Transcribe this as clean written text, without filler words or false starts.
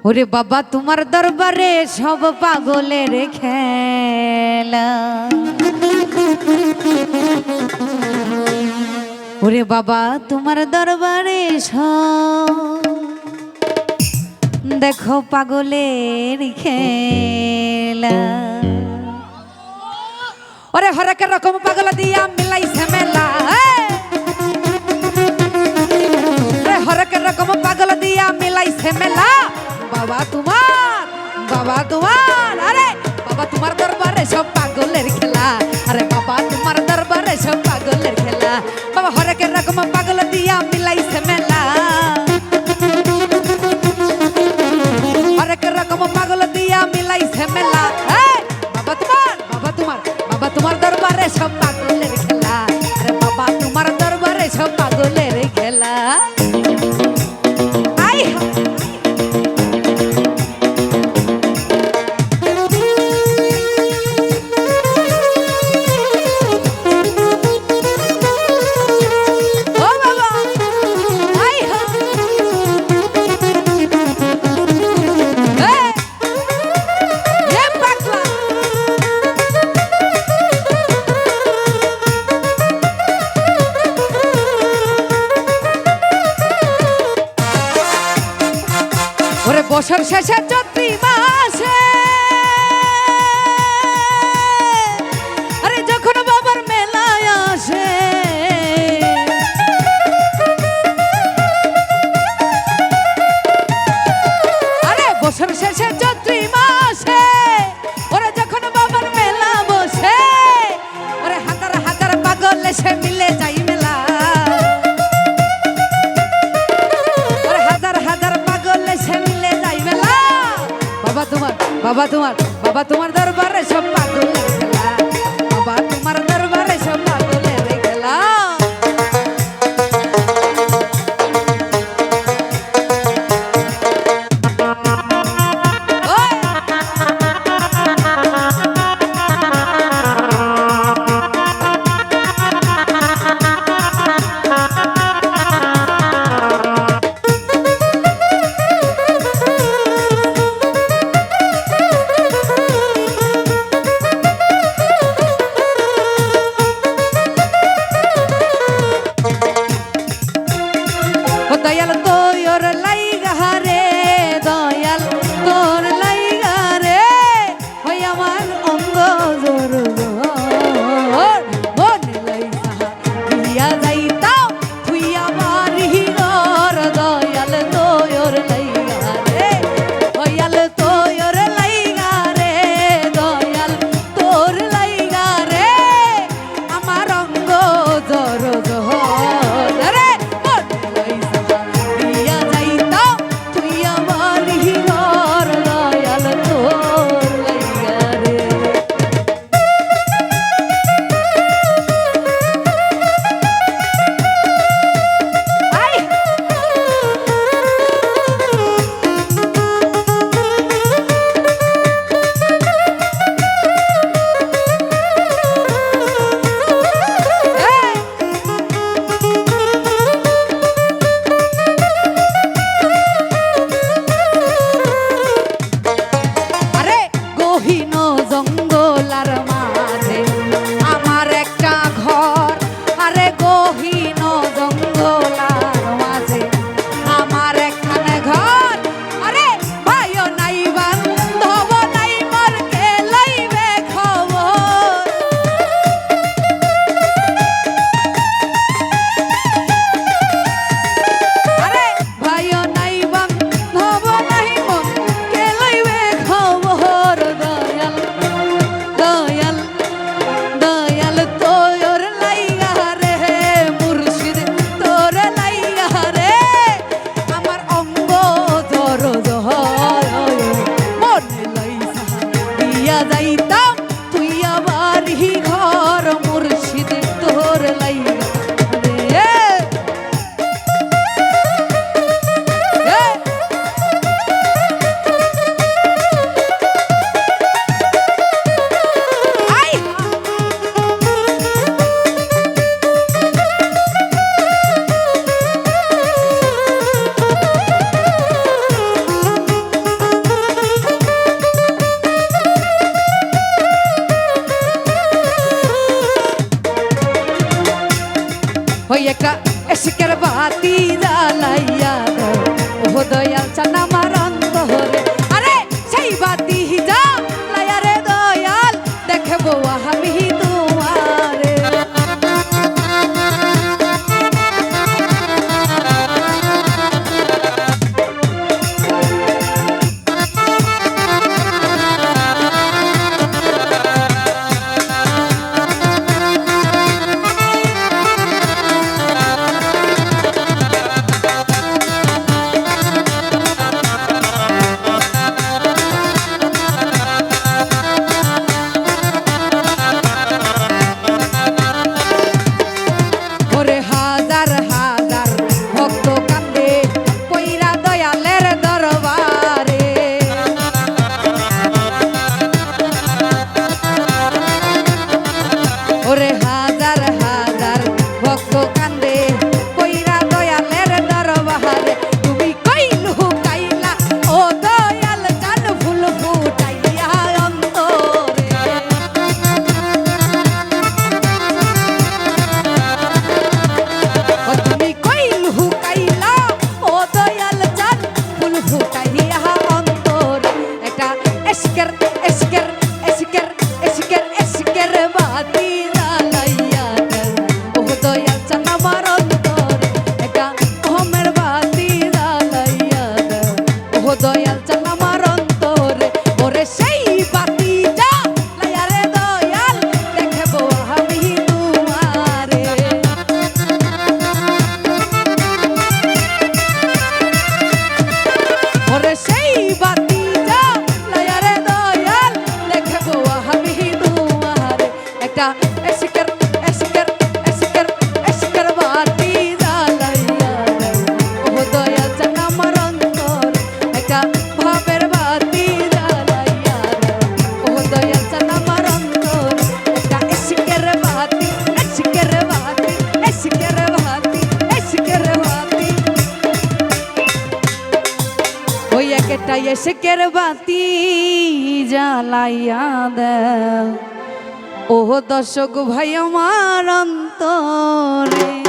ওরে বাবা তোমার দরবারে সব পাগলের খেলা। ওরে বাবা তোমার দরবারে সব দেখো পাগলের খেলা। ওরে হরেক রকম পাগল দিয়া মিলাইছে মেলা। হরেক রকম পাগল দিয়া মিলাইছে মেলা। বাবা তোমার আরে বাবা তোমার দরবারে সব পাগলের খেলা। আরে বাবা তোমার দরবারে সব পাগলের খেলা। বাবা হরেক রকম পাগল দিয়া মিলাইছে মেলা। হরেক রকম পাগল দিয়া মিলাইছে মেলা। বাবা তোমার দরবারে সব পাগলের খেলা। আরে বাবা তোমার দরবারে সব পাগলের খেলা। বছর শেষে চৈত্রি মাসে আরে যখন বাবার মেলায় আসে। আরে বছর শেষে চৈত্রি মাসে ওরে যখন বাবার মেলা বসে। ওরে হাজার হাজার পাগল এসে মিলে যাই মেলা। ওরে হাজার হাজার পাগল এসে মিলে বাবা তোমার দরবারে সব পাগলের খেলা। বাবা তোমার দরবারে সব পাগলের খেলা। দয়াল চান আমার অন্তরে ওরে সেই বাতি জ্বালাইয়া রে দয়াল দেখবো আমি তোমারে ওরে সেই বাতি জ্বালাইয়া রে দয়াল দেখবো আমি তোমারে একটা এশকের এশকের এশকের এশকের বাতি জ্বালাইয়া ও দয়াল চান আমার অন্তরে একটা ভাবের বাতি জ্বালাইয়া ও দয়াল চান আমার অন্তরে একটা এশকের বাতি এশকের বাতি এশকের বাতি এশকের বাতি ওই একটা এশকের বাতি জ্বালাইয়া দাও ও দর্শক ভাই আমার অন্তরে।